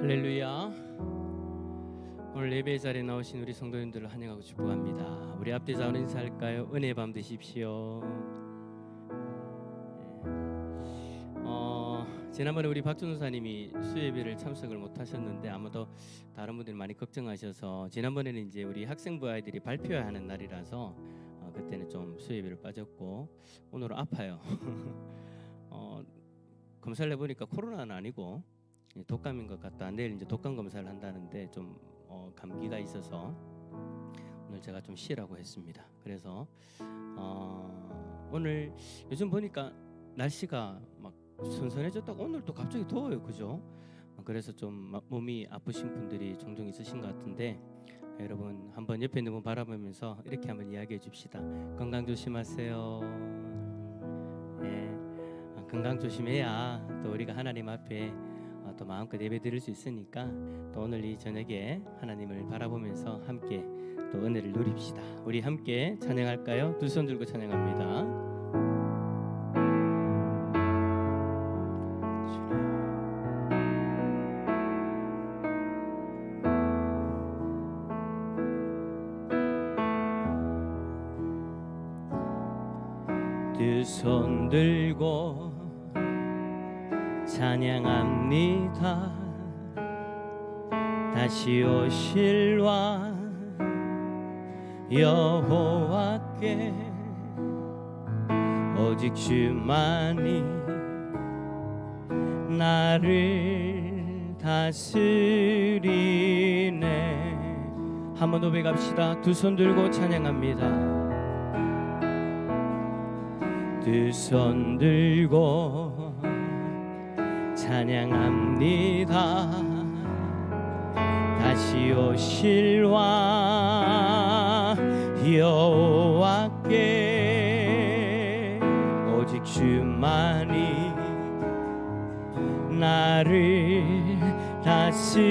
할렐루야. 오늘 예배 자리에 나오신 우리 성도님들을 환영하고 축복합니다. 우리 앞뒤 자원 인사할까요? 은혜의 밤 되십시오. 지난번에 우리 박준호사님이 수예배를 참석을 못하셨는데 아무도 다른 분들이 많이 걱정하셔서 지난번에는 이제 우리 학생부 아이들이 발표하는 날이라서 그때는 좀 수예배를 빠졌고 오늘은 아파요. 검사를 해보니까 코로나는 아니고 독감인 것 같다. 내일 이제 독감 검사를 한다는데 좀 감기가 있어서 오늘 제가 좀 쉬라고 했습니다. 그래서 오늘 요즘 보니까 날씨가 막 선선해졌다고 오늘 또 갑자기 더워요, 그죠? 그래서 좀 몸이 아프신 분들이 종종 있으신 것 같은데 여러분 한번 옆에 있는 분 바라보면서 이렇게 한번 이야기해 줍시다. 건강 조심하세요. 건강 조심해야 또 우리가 하나님 앞에 또 마음껏 예배 드릴 수 있으니까 또 오늘 이 저녁에 하나님을 바라보면서 함께 또 은혜를 누립시다. 우리 함께 찬양할까요? 두 손 들고 찬양합니다. 두 손 들고 찬양합니다. 다시 오실 왕 여호와께 오직 주만이 나를 다스리네. 한번 고백합시다. 두 손 들고 찬양합니다. 두 손 들고 찬양합니다. 다시 오실 왕 여호와께 오직 주만이 나를 다스리네.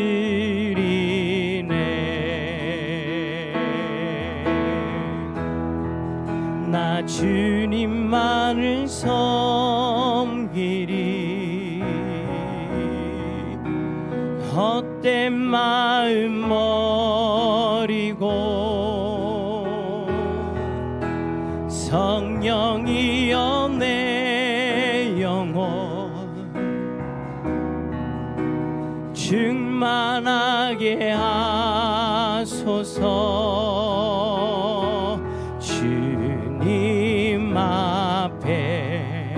나 주님만을 섬기리. 헛된 마음 버리고 성령이여 내 영혼 충만하게 하소서. 주님 앞에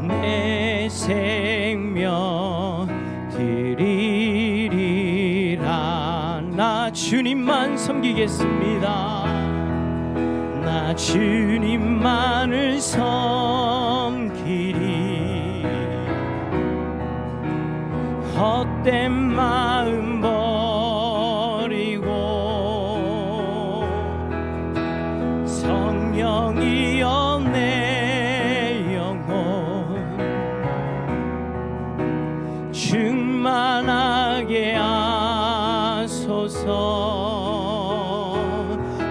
내 생명 드리리라. 나 주님만 섬기겠습니다. 나 주님만을 섬기리. 헛된 마음 버리고 성령이여 내 영혼 충만하게 하소서.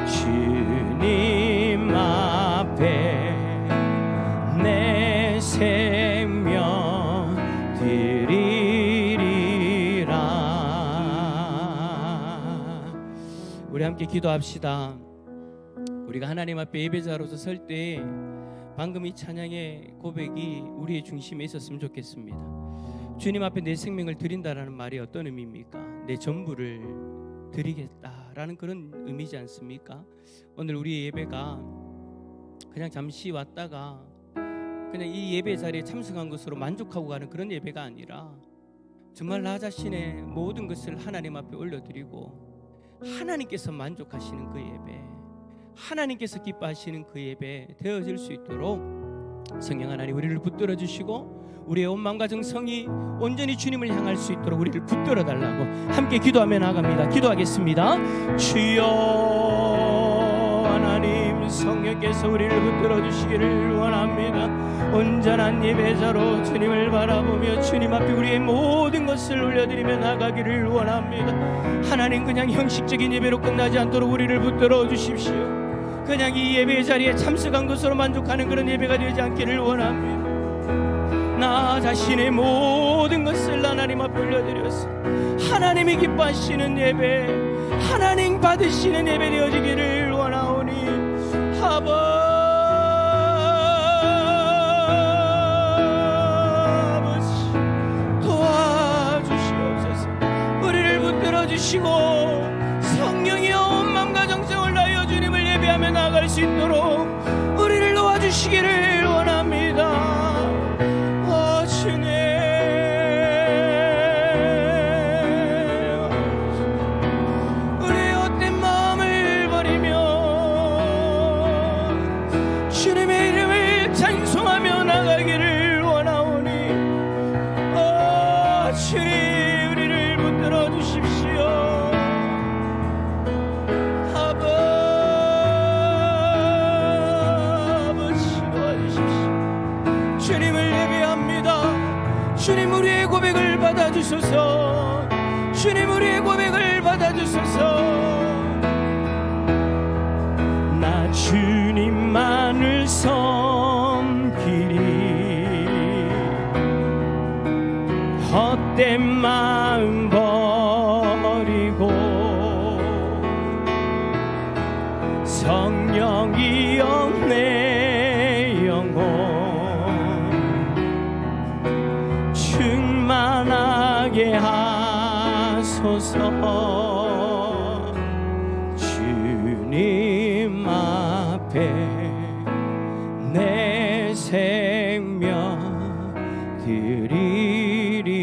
주님 앞에 내 생명 드리리라. 우리 함께 기도합시다. 우리가 하나님 앞에 예배자로서 설 때 방금 이 찬양의 고백이 우리의 중심에 있었으면 좋겠습니다. 주님 앞에 내 생명을 드린다라는 말이 어떤 의미입니까? 내 전부를 드리겠다라는 그런 의미지 않습니까? 오늘 우리의 예배가 그냥 잠시 왔다가 그냥 이 예배 자리에 참석한 것으로 만족하고 가는 그런 예배가 아니라 정말 나 자신의 모든 것을 하나님 앞에 올려드리고 하나님께서 만족하시는 그 예배, 하나님께서 기뻐하시는 그 예배 되어질 수 있도록 성령 하나님 우리를 붙들어 주시고 우리의 온 마음과 정성이 온전히 주님을 향할 수 있도록 우리를 붙들어 달라고 함께 기도하며 나갑니다. 기도하겠습니다. 주여 하나님 성령께서 우리를 붙들어 주시기를 원합니다. 온전한 예배자로 주님을 바라보며 주님 앞에 우리의 모든 것을 올려드리며 나가기를 원합니다. 하나님 그냥 형식적인 예배로 끝나지 않도록 우리를 붙들어 주십시오. 그냥 이 예배 자리에 참석한 것으로 만족하는 그런 예배가 되지 않기를 원합니다. 나 자신의 모든 것을 하나님 앞에 올려드렸어. 하나님이 기뻐하시는 예배, 하나님 받으시는 예배 되어지기를 원하오니 아버지 도와주시옵소서. 우리를 붙들어 주시고 성령이여 온 마음과 정성을 다하여 주님을 예배하며 나아갈 수 있도록 우리를 도와주시기를 원합니다. 주님, 우리의 헛된 마음을 버리며 주님의 이름을 찬송하며 나가기를 원하오니 주님 우리를 붙들어 주십시오. 아버지 도와주십시오. 주님을 예배합니다. 주님 우리의 고백을 받아주소서. 주님 우리의 고백을 받아주소서. 나 주님만을 섬기리. 헛된 마음 버리고 성령이여 내 영혼 충만하게 하소서. 주님 앞에 내 생명 드리리라.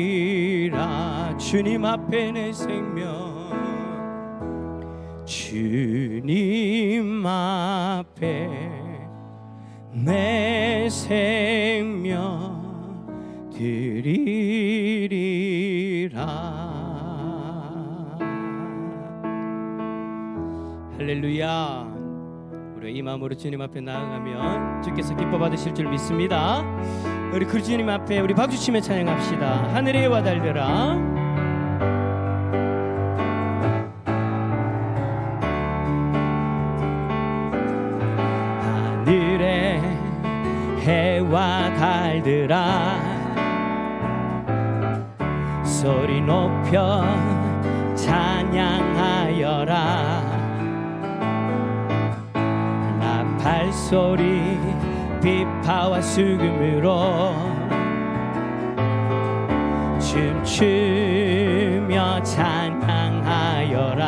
주님 앞에 내 생명, 주님 앞에 내 생명 드리리라. 할렐루야. 우리 이 마음으로 주님 앞에 나아가면 주께서 기뻐 받으실 줄 믿습니다. 우리 그 주님 앞에 우리 박수치며 찬양합시다. 하늘의 와 달들아 하늘의 해와 달들아 소리 높여 찬양하여라. 나팔소리 비파와 수금으로 춤추며 찬양하여라.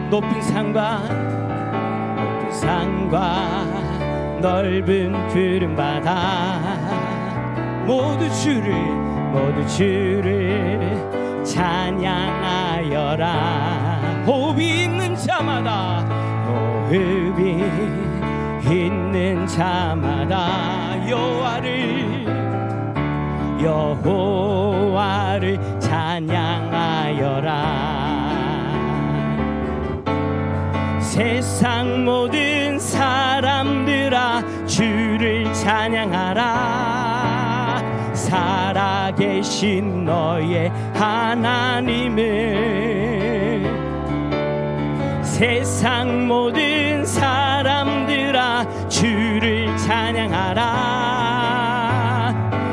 높은 산과 넓은 푸른 바다 모두 주를 찬양하여라. 호흡이 있는 자마다 여호와를 찬양하여라. 세상 모든 사람들아 주를 찬양하라. 살아계신 너의 하나님을. 세상 모든 사람들아 주를 찬양하라.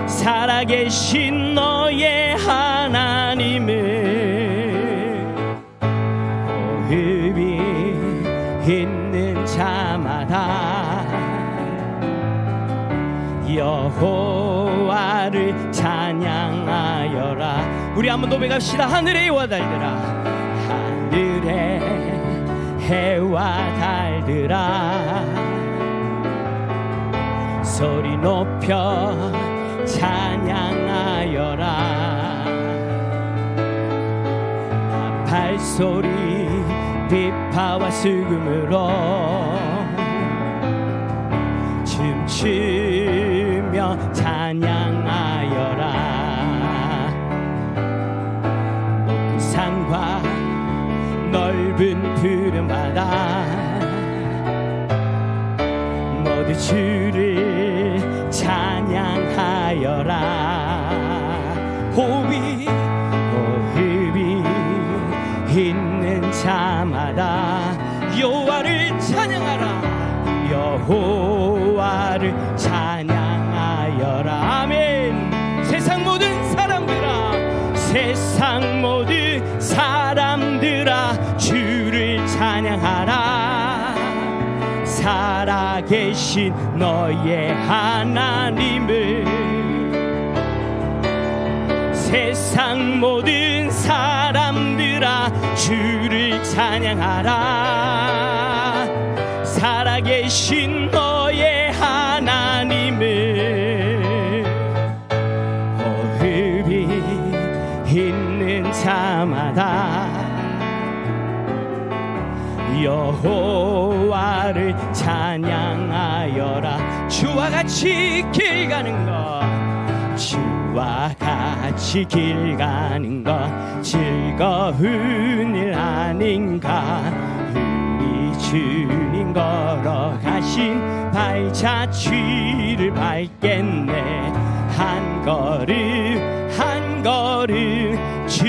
살아계신 너의 하나님을. 호흡이 있는 자마다 여호와를 찬양하여라. 우리 한번 노래합시다. 하늘의 해와 달들아 하늘의 해와 달들아 소리 높여 찬양하여라. 나팔소리 비파와 수금으로 춤추며 찬양하여라. 높은 산과 넓은 푸른 바다 모두 주를 찬양하여라. 호흡이 있는 자마다 여호와를 찬양하라. 여호와를 찬양하여라. 아멘. 살아계신 너의 하나님을 세상 모든 사람들아 주를 찬양하라. 살아계신 너의 하나님을 호흡이 있는 자마다 여호와를 찬양하여라. 주와 같이 길 가는 것, 주와 같이 길 가는 것 즐거운 일 아닌가. 우리 주님 걸어가신 발자취를 밟겠네. 한 걸음 한 걸음 주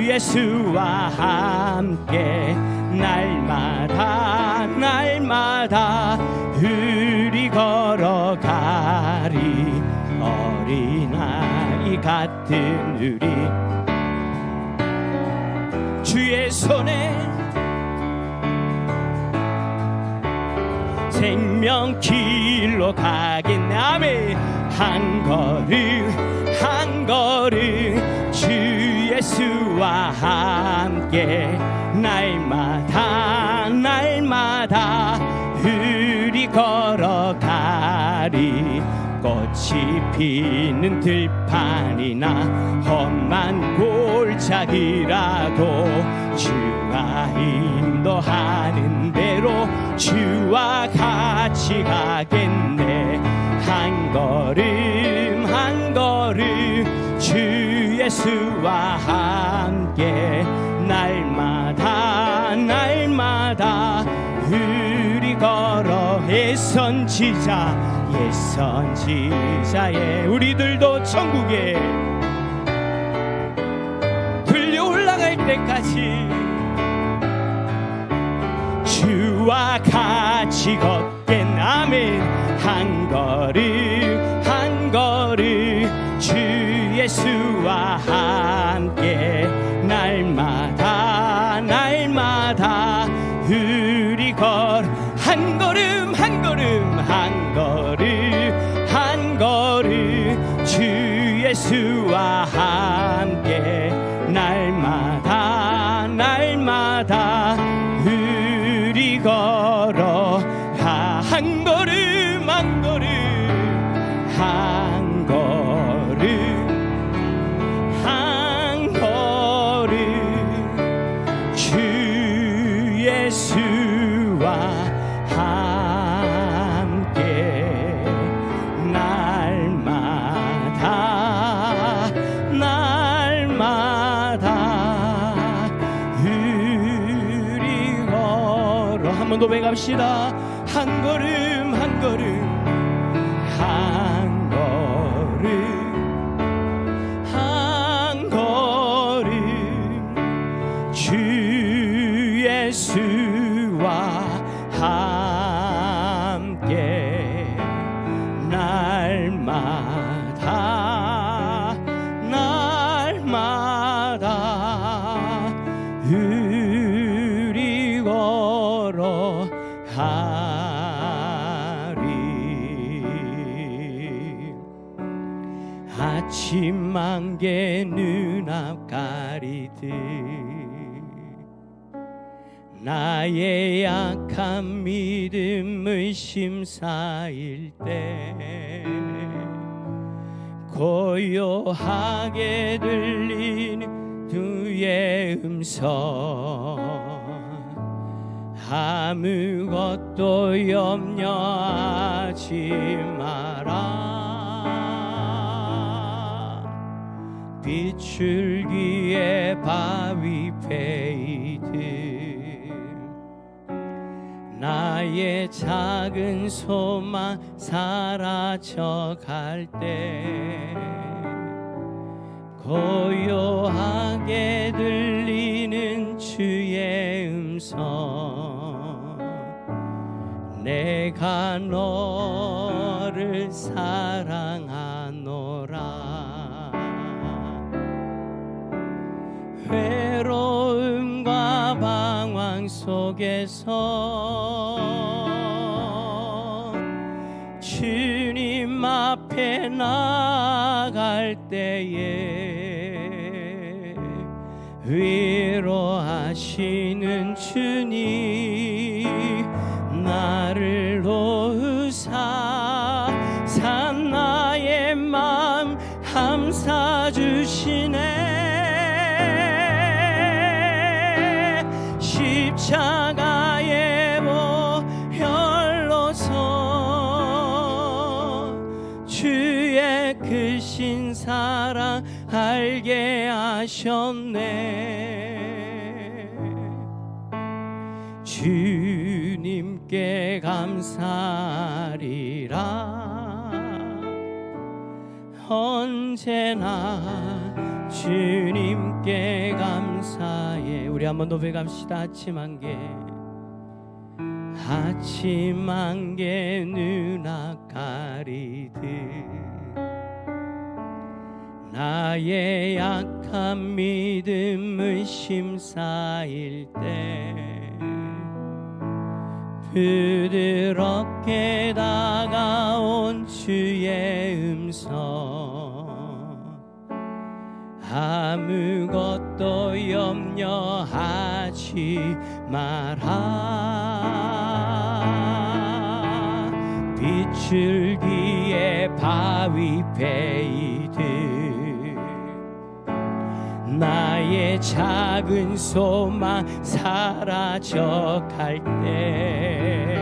예수와 함께 날마다 날마다 우리 걸어가리. 어린아이 같은 우리 주의 손에 생명길로 가겠네. 아멘. 한 걸음 한 걸음 주 예수와 함께 날마다 날마다 우리 걸어가리. 꽃이 피는 들판이나 험한 골짜기라도 주가 인도하는 대로 주와 같이 가겠네. 한 걸음 한 걸음 주 예수와 함께 날마다 날마다 우리 걸어 예선지자 예선지자에 우리들도 천국에 들려 올라갈 때까지 주와 같이 걷겠네. 아멘. 한 걸음 한 걸음 주 예수와 함께 날마다 날마다 우리 한 걸음 한 걸음 한 걸음 한 걸음 주 예수와 함께 날마다 날마다 우리 걸어 한 걸음 한 걸음 한 걸음 한 걸음 주 예수와 함께 날마다 날마다 우리 걸어 한 번 더 외갑시다. 한 걸음 한 걸음 한 걸음 한 걸음 주 예수와 함께 날마다 날마다 우리 걸어 가리. 아침 안개 눈앞 가리듯 나의 약한 믿음의 심사일 때 고요하게 들리는 주의 음성 아무것도 염려하지 마라. 비출기에 바위 베이듯 나의 작은 소망 사라져갈 때 고요하게 들리는 주의 음성 내가 너를 사랑하노라. 외로움과 방황 속에서 앞에 나갈 때에 위로하시는 주님 나를 도우사 산 나의 맘 감사 주시네. 십자가의 보혈로서 주의 크신 사랑 알게 하셨네. 주님께 감사리라. 언제나 주님께 감사해. 우리 한번 노래갑시다. 아침 안개 아침 안개 눈앞 가리듯 나의 약한 믿음의 심사일 때 부드럽게 다가온 주의 음성 아무것도 염려하지 마라. 빗줄기에 바위 베이듯 나의 작은 소망 사라져 갈 때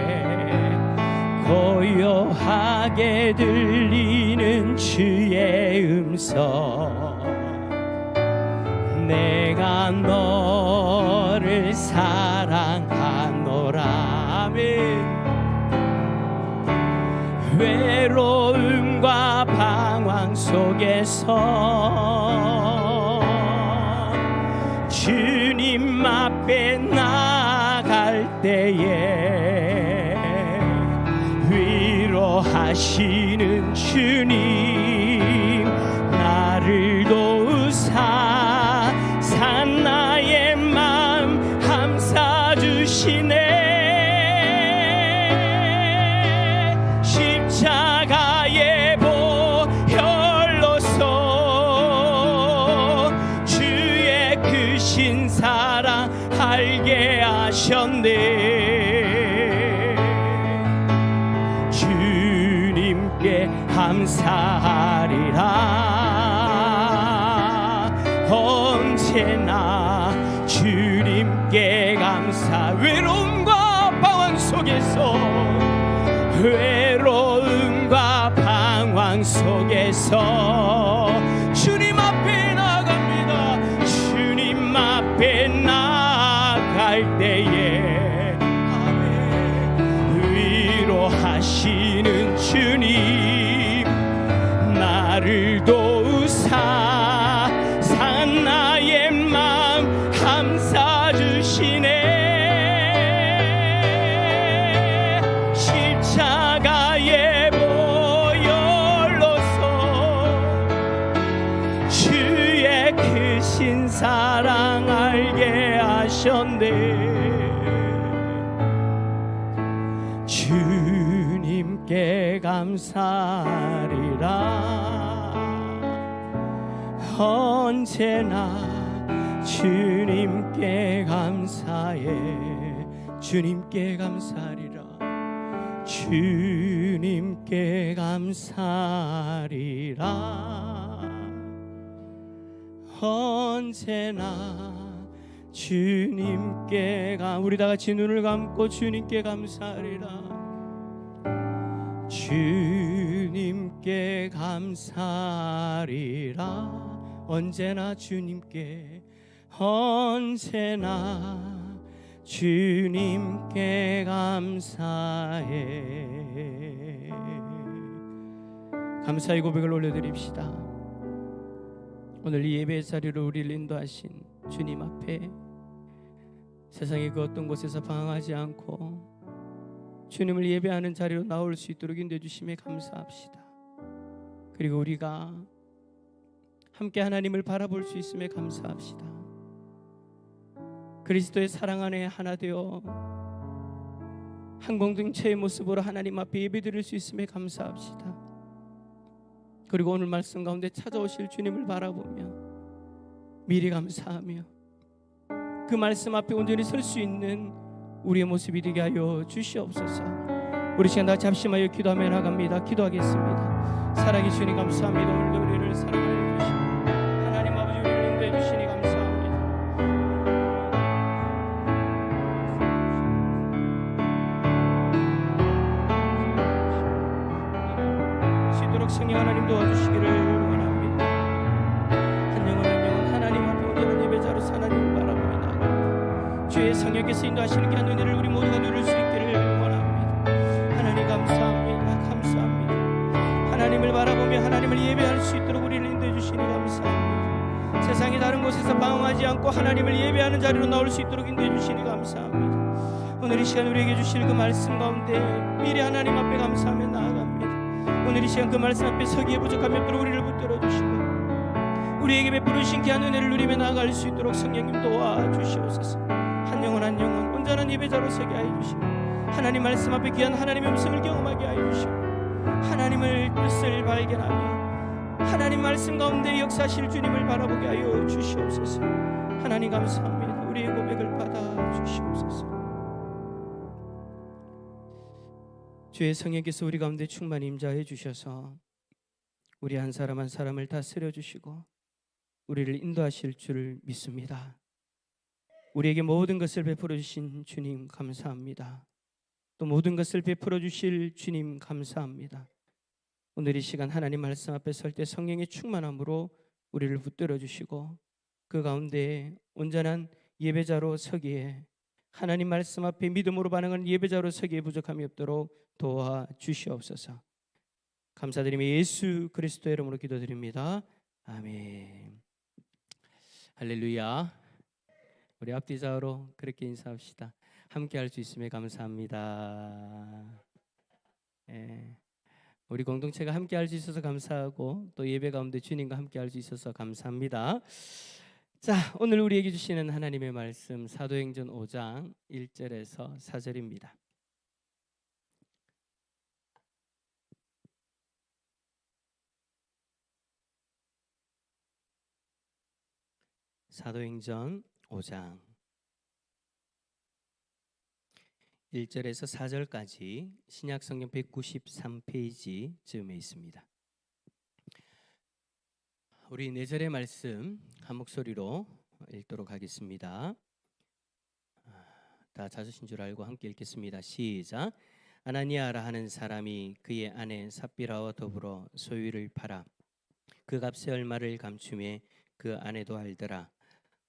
고요하게 들리는 주의 음성 내가 너를 사랑하노라. 아멘. 외로움과 방황 속에서 주님 앞에 나갈 때에 위로하시는 주님 나를 도우사 산 나의 맘 감사 주시네. 십자가의 보혈로서 주의 크신 사랑 알게 하셨네. 주님께 감사하리라. 언제나 주님께 감사. 외로움과 방황 속에서 외로움과 방황 속에서 주님 앞에 나갑니다. 주님 앞에 나갈 때에 위로하시는 주님 나를 도우사 산 나의 맘 감사 주시네. 십자가의 보혈로서 주의 크신 사랑 알게 하셨네. 주님께 감사리라. 언제나 주님께 감사해. 주님께 감사리라. 주님께 감사리라. 언제나 주님께 우리 다 같이 눈을 감고 주님께 감사리라. 주님께 감사리라. 언제나 주님께 언제나 주님께 감사해. 감사의 고백을 올려드립시다. 오늘 이 예배의 자리로 우리를 인도하신 주님 앞에 세상의 그 어떤 곳에서 방황하지 않고 주님을 예배하는 자리로 나올 수 있도록 인도해 주심에 감사합시다. 그리고 우리가 함께 하나님을 바라볼 수 있음에 감사합시다. 그리스도의 사랑 안에 하나 되어 한 공동체의 모습으로 하나님 앞에 예배드릴 수 있음에 감사합시다. 그리고 오늘 말씀 가운데 찾아오실 주님을 바라보며 미리 감사하며 그 말씀 앞에 온전히 설 수 있는 우리의 모습이 되게 하여 주시옵소서. 우리 시간 다 잡심하여 기도하며 나갑니다. 기도하겠습니다. 살아계신 주님 감사합니다. 오늘도 우리를 사랑하여 주시고 하나님 아버지 우리를 인도해 주시니 감사합니다. 시도록 성령 하나님 도와주시기를 원합니다. 한 영혼 한 영혼 하나님 앞에 온전한 예배자로 하나님을 바라보며 나갑니다. 주의 성령께서 인도하시는 귀한 은혜를 우리 모두가 누릴 수 있기를 원합니다. 하나님 감사합니다. 감사합니다. 하나님을 바라보며 하나님을 예배할 수 있도록 우리를 인도해 주시니 감사합니다. 세상의 다른 곳에서 방황하지 않고 하나님을 예배하는 자리로 나올 수 있도록 인도해 주시니 감사합니다. 오늘 이 시간 우리에게 주실 그 말씀 가운데 미리 하나님 앞에 감사하며 나아갑니다. 오늘 이 시간 그 말씀 앞에 서기에 부족함이 없도록 우리를 붙들어 주시고 우리에게 베푸르신 귀한 은혜를 누리며 나아갈 수 있도록 성령님 도와주시옵소서. 한 영혼 한 영혼 온전한 예배자로 서게 하여 주시고 하나님 말씀 앞에 귀한 하나님의 음성을 경험하게 하여 주시고 하나님을 뜻을 발견하며 하나님 말씀 가운데 역사하실 주님을 바라보게 하여 주시옵소서. 하나님 감사합니다. 우리의 고백을 받아 주시옵소서. 주의 성령께서 우리 가운데 충만히 임재해 주셔서 우리 한 사람 한 사람을 다스려 주시고 우리를 인도하실 줄 믿습니다. 우리에게 모든 것을 베풀어 주신 주님 감사합니다. 또 모든 것을 베풀어 주실 주님 감사합니다. 오늘 이 시간 하나님 말씀 앞에 설 때 성령의 충만함으로 우리를 붙들어 주시고 그 가운데 온전한 예배자로 서기에 하나님 말씀 앞에 믿음으로 반응하는 예배자로 서기에 부족함이 없도록 도와주시옵소서. 감사드리며 예수 그리스도의 이름으로 기도드립니다. 아멘. 할렐루야. 우리 앞뒤좌우로 그렇게 인사합시다. 함께 할 수 있음에 감사합니다. 우리 공동체가 함께 할 수 있어서 감사하고 또 예배 가운데 주님과 함께 할 수 있어서 감사합니다. 자, 오늘 우리에게 주시는 하나님의 말씀 사도행전 5장 1절에서 4절입니다. 사도행전 5장 1절에서 4절까지 신약성경 193페이지쯤에 있습니다. 우리 4절의 말씀 한 목소리로 읽도록 하겠습니다. 다 찾으신 줄 알고 함께 읽겠습니다. 시작. 아나니아라 하는 사람이 그의 아내 삽비라와 더불어 소유를 팔아 그 값의 얼마를 감추매 그 아내도 알더라.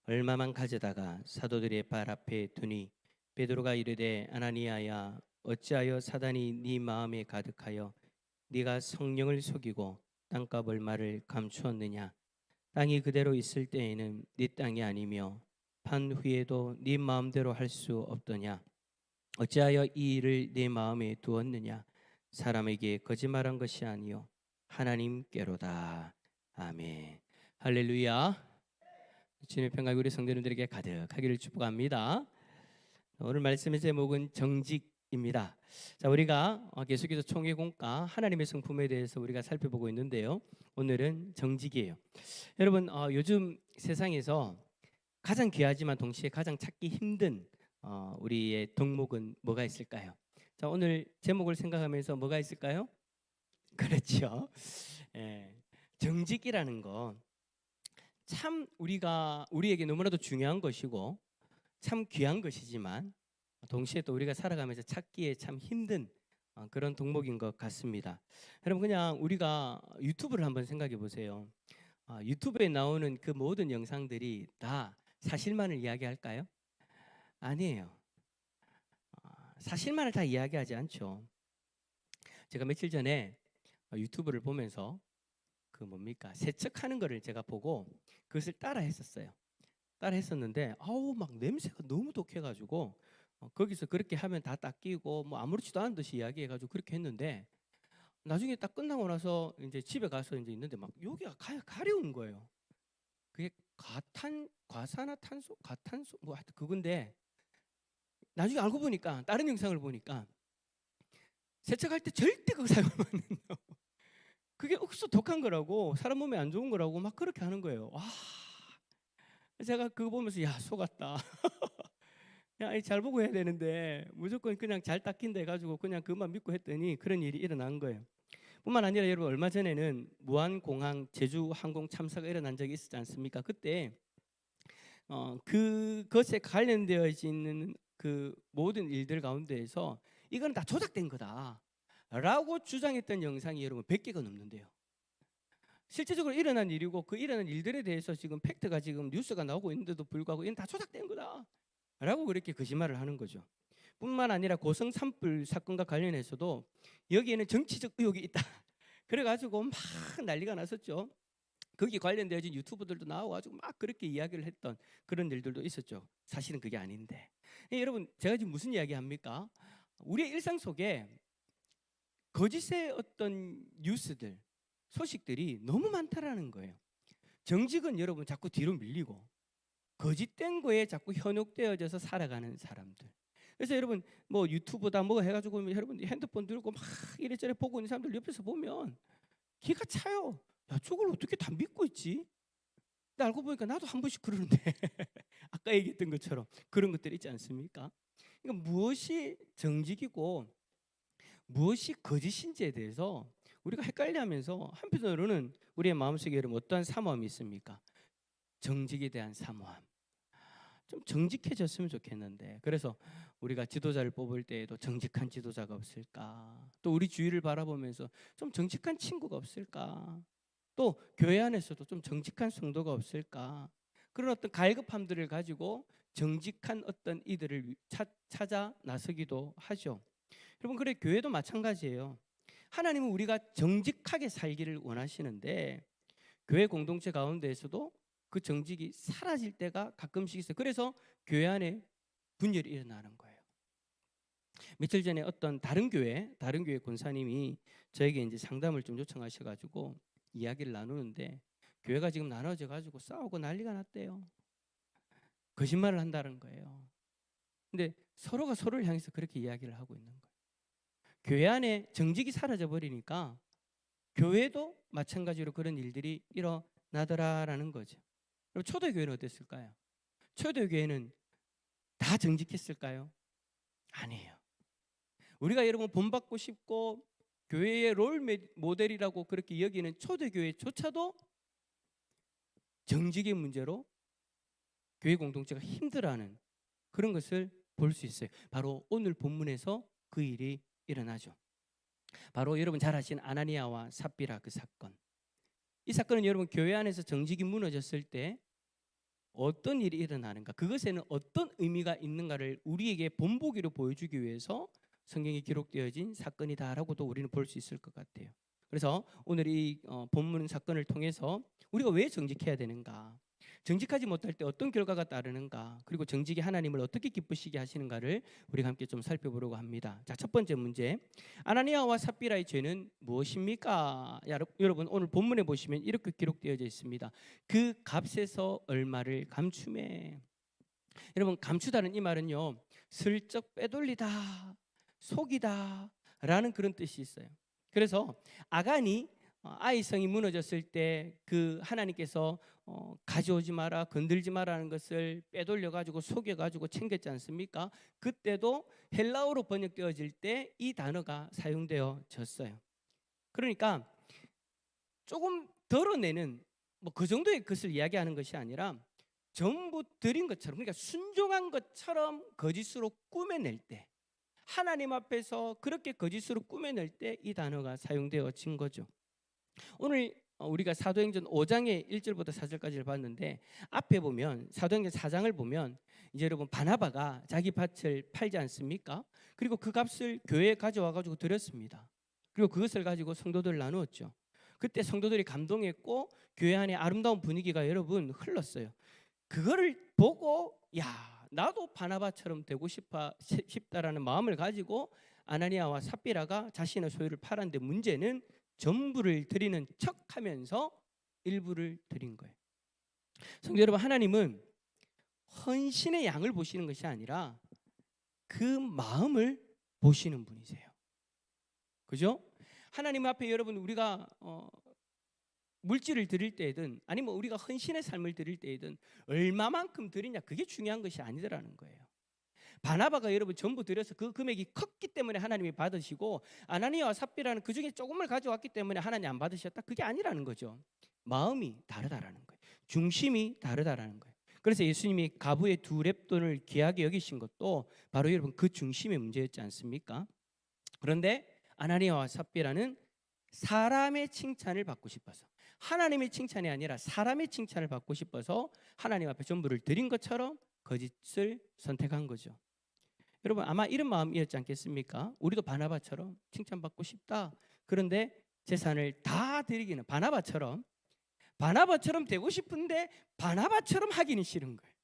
얼마만 가져다가 사도들의 발 앞에 두니 베드로가 이르되 아나니아야 어찌하여 사단이 네 마음에 가득하여 네가 성령을 속이고 땅값 얼마를 감추었느냐. 땅이 그대로 있을 때에는 네 땅이 아니며 판 후에도 네 마음대로 할 수 없더냐. 어찌하여 이 일을 네 마음에 두었느냐. 사람에게 거짓말한 것이 아니요 하나님께로다. 아멘. 할렐루야. 주님의 평강이 우리 성도님들에게 가득하기를 축복합니다. 오늘 말씀의 제목은 정직입니다. 자, 우리가 계속해서 총회공과 하나님의 성품에 대해서 우리가 살펴보고 있는데요. 오늘은 정직이에요. 여러분, 요즘 세상에서 가장 귀하지만 동시에 가장 찾기 힘든 우리의 덕목은 뭐가 있을까요? 자, 오늘 제목을 생각하면서 뭐가 있을까요? 그렇죠. 정직이라는 거 참 우리에게 너무나도 중요한 것이고 참 귀한 것이지만 동시에 또 우리가 살아가면서 찾기에 참 힘든 그런 덕목인 것 같습니다. 여러분, 그냥 우리가 유튜브를 한번 생각해 보세요. 유튜브에 나오는 그 모든 영상들이 다 사실만을 이야기할까요? 아니에요. 사실만을 다 이야기하지 않죠. 제가 며칠 전에 유튜브를 보면서 세척하는 거를 제가 보고 그것을 따라 했었어요. 따라 했었는데 막 냄새가 너무 독해가지고 거기서 그렇게 하면 다 닦이고 뭐 아무렇지도 않은 듯이 이야기해가지고 그렇게 했는데 나중에 딱 끝나고 나서 이제 집에 가서 이제 있는데 막 여기가 가려운 거예요. 그게 과산화탄소 뭐 하여튼 그건데 나중에 알고 보니까 다른 영상을 보니까 세척할 때 절대 그거 사용하면 안 된다고. 그게 억수 독한 거라고, 사람 몸에 안 좋은 거라고 막 그렇게 하는 거예요. 와, 제가 그거 보면서 야, 속았다. 야, 잘 보고 해야 되는데 무조건 그냥 잘 닦인다 해가지고 그냥 그것만 믿고 했더니 그런 일이 일어난 거예요. 뿐만 아니라 여러분, 얼마 전에는 무안공항 제주 항공 참사가 일어난 적이 있었지 않습니까? 그때 그것에 관련되어 있는 그 모든 일들 가운데에서 이건 다 조작된 거다라고 주장했던 영상이 여러분 100개가 넘는데요. 실제적으로 일어난 일이고 그 일어난 일들에 대해서 지금 팩트가 지금 뉴스가 나오고 있는데도 불구하고 이건 다 조작된 거다라고 그렇게 거짓말을 하는 거죠. 뿐만 아니라 고성 산불 사건과 관련해서도 여기에는 정치적 의혹이 있다. 그래가지고 막 난리가 났었죠. 거기 관련되어진 유튜브들도 나와가지고 막 그렇게 이야기를 했던 그런 일들도 있었죠. 사실은 그게 아닌데. 여러분, 제가 지금 무슨 이야기 합니까? 우리의 일상 속에 거짓의 어떤 뉴스들, 소식들이 너무 많다라는 거예요. 정직은 여러분 자꾸 뒤로 밀리고 거짓된 거에 자꾸 현혹되어져서 살아가는 사람들. 그래서 여러분 뭐 유튜브다 뭐 해가지고 여러분 핸드폰 들고 막 이래저래 보고 있는 사람들 옆에서 보면 기가 차요. 야, 저걸 어떻게 다 믿고 있지? 근데 알고 보니까 나도 한 번씩 그러는데 아까 얘기했던 것처럼 그런 것들이 있지 않습니까? 그러니까 무엇이 정직이고 무엇이 거짓인지에 대해서 우리가 헷갈려하면서 한편으로는 우리의 마음속에 여러분 어떠한 사모함이 있습니까? 정직에 대한 사모함. 좀 정직해졌으면 좋겠는데, 그래서 우리가 지도자를 뽑을 때에도 정직한 지도자가 없을까? 또 우리 주위를 바라보면서 좀 정직한 친구가 없을까? 또 교회 안에서도 좀 정직한 성도가 없을까? 그런 어떤 갈급함들을 가지고 정직한 어떤 이들을 찾아 나서기도 하죠. 여러분, 그래 교회도 마찬가지예요. 하나님은 우리가 정직하게 살기를 원하시는데 교회 공동체 가운데에서도 그 정직이 사라질 때가 가끔씩 있어요. 그래서 교회 안에 분열이 일어나는 거예요. 며칠 전에 어떤 다른 교회 권사님이 저에게 이제 상담을 좀 요청하셔가지고 이야기를 나누는데, 교회가 지금 나눠져 가지고 싸우고 난리가 났대요. 거짓말을 한다는 거예요. 근데 서로가 서로를 향해서 그렇게 이야기를 하고 있는 거예요. 교회 안에 정직이 사라져 버리니까 교회도 마찬가지로 그런 일들이 일어나더라라는 거죠. 그럼 초대교회는 어땠을까요? 초대교회는 다 정직했을까요? 아니에요. 우리가 여러분 본받고 싶고 교회의 롤 모델이라고 그렇게 여기는 초대교회조차도 정직의 문제로 교회 공동체가 힘들어하는 그런 것을 볼 수 있어요. 바로 오늘 본문에서 그 일이 일어나죠. 바로 여러분 잘 아시는 아나니아와 삽비라 그 사건. 이 사건은 여러분 교회 안에서 정직이 무너졌을 때 어떤 일이 일어나는가, 그것에는 어떤 의미가 있는가를 우리에게 본보기로 보여주기 위해서 성경에 기록되어진 사건이다라고도 우리는 볼 수 있을 것 같아요. 그래서 오늘 이 본문 사건을 통해서 우리가 왜 정직해야 되는가, 정직하지 못할 때 어떤 결과가 따르는가, 그리고 정직이 하나님을 어떻게 기쁘시게 하시는가를 우리가 함께 좀 살펴보려고 합니다. 자, 첫 번째 문제, 아나니아와 삽비라의 죄는 무엇입니까? 여러분 오늘 본문에 보시면 이렇게 기록되어져 있습니다. 그 값에서 얼마를 감추매. 여러분, 감추다는 이 말은요, 슬쩍 빼돌리다, 속이다 라는 그런 뜻이 있어요. 그래서 아간이 아이성이 무너졌을 때 그 하나님께서 가져오지 마라, 건들지 마라는 것을 빼돌려 가지고 속여 가지고 챙겼지 않습니까? 그때도 헬라어로 번역되어질 때 이 단어가 사용되어졌어요. 그러니까 조금 덜어내는 뭐 그 정도의 것을 이야기하는 것이 아니라 전부 드린 것처럼, 그러니까 순종한 것처럼 거짓으로 꾸며낼 때, 하나님 앞에서 그렇게 거짓으로 꾸며낼 때 이 단어가 사용되어진 거죠. 오늘 우리가 사도행전 5장의 1절부터 4절까지를 봤는데, 앞에 보면 사도행전 4장을 보면 이제 여러분 바나바가 자기 밭을 팔지 않습니까? 그리고 그 값을 교회에 가져와 가지고 드렸습니다. 그리고 그것을 가지고 성도들 나누었죠. 그때 성도들이 감동했고 교회 안에 아름다운 분위기가 여러분 흘렀어요. 그거를 보고 야, 나도 바나바처럼 되고 싶다라는 마음을 가지고 아나니아와 삽비라가 자신의 소유를 팔았는데, 문제는 전부를 드리는 척하면서 일부를 드린 거예요. 성도 여러분, 하나님은 헌신의 양을 보시는 것이 아니라 그 마음을 보시는 분이세요. 그죠? 하나님 앞에 여러분 우리가 물질을 드릴 때이든 아니면 우리가 헌신의 삶을 드릴 때이든 얼마만큼 드리냐 그게 중요한 것이 아니더라는 거예요. 바나바가 여러분 전부 드려서 그 금액이 컸기 때문에 하나님이 받으시고 아나니아와 삽비라는 그 중에 조금을 가져왔기 때문에 하나님 안 받으셨다 그게 아니라는 거죠. 마음이 다르다라는 거예요. 중심이 다르다라는 거예요. 그래서 예수님이 가부의 2렙돈을 귀하게 여기신 것도 바로 여러분 그 중심의 문제였지 않습니까? 그런데 아나니아와 삽비라는 사람의 칭찬을 받고 싶어서 하나님의 칭찬이 아니라 사람의 칭찬을 받고 싶어서 하나님 앞에 전부를 드린 것처럼 거짓을 선택한 거죠. 여러분 아마 이런 마음이었지 않겠습니까? 우리도 바나바처럼 칭찬받고 싶다. 그런데 재산을 다 드리기는 바나바처럼 되고 싶은데 바나바처럼 하기는 싫은 거예요.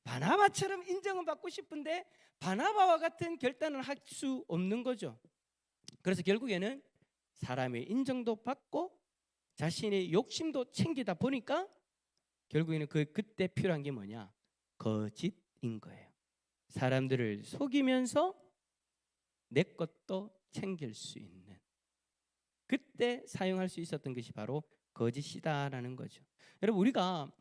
바나바처럼 인정은 받고 싶은데 바나바와 같은 결단을 할 수 없는 거죠. 그래서 결국에는 사람의 인정도 받고 자신의 욕심도 챙기다 보니까 결국에는 그때 필요한 게 뭐냐? 거짓인 거예요. 사람들을 속이면서 내 것도 챙길 수 있는 그때 사용할 수 있었던 것이 바로 거짓이다라는 거죠. 여러분 우리가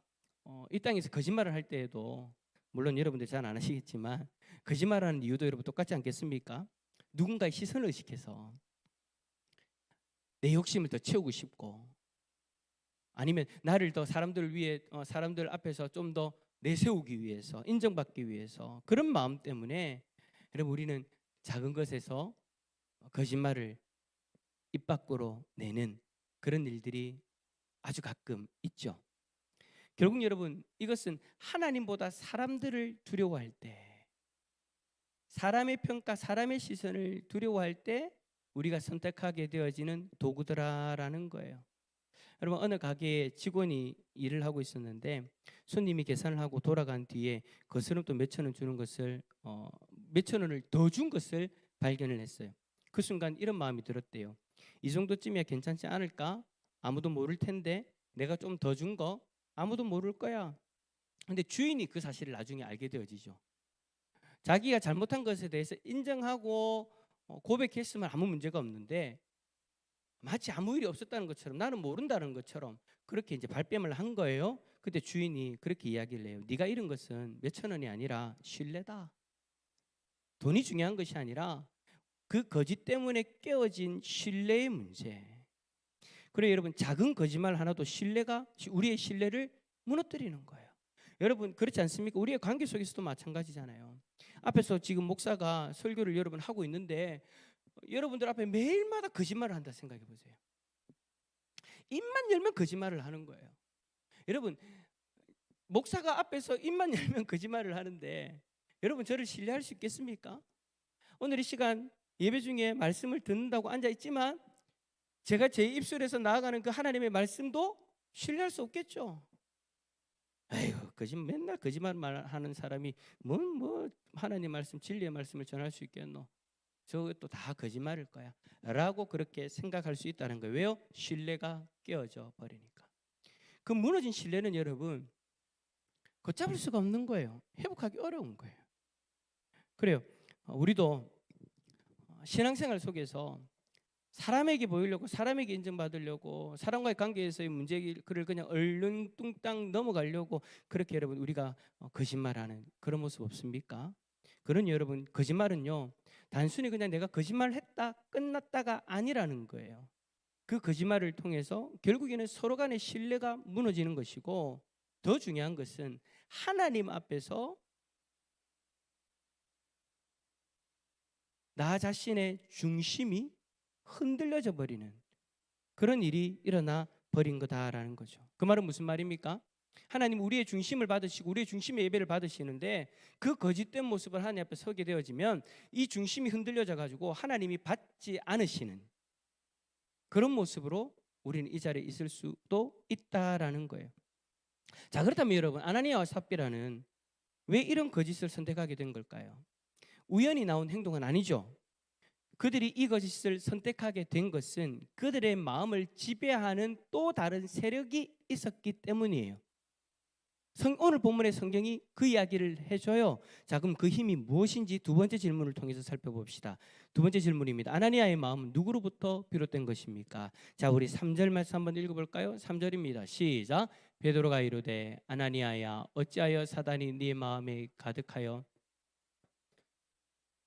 이 땅에서 거짓말을 할 때에도 물론 여러분들 잘 안 하시겠지만 거짓말하는 이유도 여러분 똑같지 않겠습니까? 누군가의 시선을 의식해서 내 욕심을 더 채우고 싶고 아니면 나를 더 사람들 위해 사람들 앞에서 좀 더 내세우기 위해서 인정받기 위해서 그런 마음 때문에 여러분 우리는 작은 것에서 거짓말을 입 밖으로 내는 그런 일들이 아주 가끔 있죠. 결국 여러분 이것은 하나님보다 사람들을 두려워할 때 사람의 평가 사람의 시선을 두려워할 때 우리가 선택하게 되어지는 도구더라라는 거예요. 여러분 어느 가게에 직원이 일을 하고 있었는데 손님이 계산을 하고 돌아간 뒤에 거스름 또 몇천 원 주는 것을 몇천 원을 더 준 것을 발견을 했어요. 그 순간 이런 마음이 들었대요. 이 정도쯤이야 괜찮지 않을까? 아무도 모를 텐데 내가 좀 더 준 거 아무도 모를 거야. 근데 주인이 그 사실을 나중에 알게 되어지죠. 자기가 잘못한 것에 대해서 인정하고 고백했으면 아무 문제가 없는데 마치 아무 일이 없었다는 것처럼 나는 모른다는 것처럼 그렇게 이제 발뺌을 한 거예요. 그때 주인이 그렇게 이야기를 해요. 네가 잃은 것은 몇천 원이 아니라 신뢰다. 돈이 중요한 것이 아니라 그 거짓 때문에 깨어진 신뢰의 문제. 그래 여러분 작은 거짓말 하나도 우리의 신뢰를 무너뜨리는 거예요. 여러분 그렇지 않습니까? 우리의 관계 속에서도 마찬가지잖아요. 앞에서 지금 목사가 설교를 여러분 하고 있는데 여러분들 앞에 매일마다 거짓말을 한다 생각해 보세요. 입만 열면 거짓말을 하는 거예요. 여러분 목사가 앞에서 입만 열면 거짓말을 하는데 여러분 저를 신뢰할 수 있겠습니까? 오늘 이 시간 예배 중에 말씀을 듣는다고 앉아 있지만 제가 제 입술에서 나아가는 그 하나님의 말씀도 신뢰할 수 없겠죠. 아이고 맨날 거짓말만 하는 사람이 뭐 하나님 말씀 진리의 말씀을 전할 수 있겠노? 저것도 다 거짓말일 거야 라고 그렇게 생각할 수 있다는 거예요. 왜요? 신뢰가 깨어져 버리니까. 그 무너진 신뢰는 여러분 걷잡을 수가 없는 거예요. 회복하기 어려운 거예요. 그래요. 우리도 신앙생활 속에서 사람에게 보이려고 사람에게 인정받으려고 사람과의 관계에서의 문제를 그냥 얼른뚱땅 넘어가려고 그렇게 여러분 우리가 거짓말하는 그런 모습 없습니까? 그런 여러분 거짓말은요 단순히 그냥 내가 거짓말을 했다 끝났다가 아니라는 거예요. 그 거짓말을 통해서 결국에는 서로 간의 신뢰가 무너지는 것이고 더 중요한 것은 하나님 앞에서 나 자신의 중심이 흔들려져 버리는 그런 일이 일어나 버린 거다라는 거죠. 그 말은 무슨 말입니까? 하나님 우리의 중심을 받으시고 우리의 중심의 예배를 받으시는데 그 거짓된 모습을 하나님 앞에 서게 되어지면 이 중심이 흔들려져 가지고 하나님이 받지 않으시는 그런 모습으로 우리는 이 자리에 있을 수도 있다라는 거예요. 자 그렇다면 여러분 아나니아와 삽비라는 왜 이런 거짓을 선택하게 된 걸까요? 우연히 나온 행동은 아니죠. 그들이 이 거짓을 선택하게 된 것은 그들의 마음을 지배하는 또 다른 세력이 있었기 때문이에요. 오늘 본문의 성경이 그 이야기를 해줘요. 자, 그럼 그 힘이 무엇인지 두 번째 질문을 통해서 살펴봅시다. 두 번째 질문입니다. 아나니아의 마음은 누구로부터 비롯된 것입니까? 자, 우리 3절 말씀 한번 읽어볼까요? 3절입니다. 시작. 베드로가 이르되 아나니아야 어찌하여 사단이 네 마음에 가득하여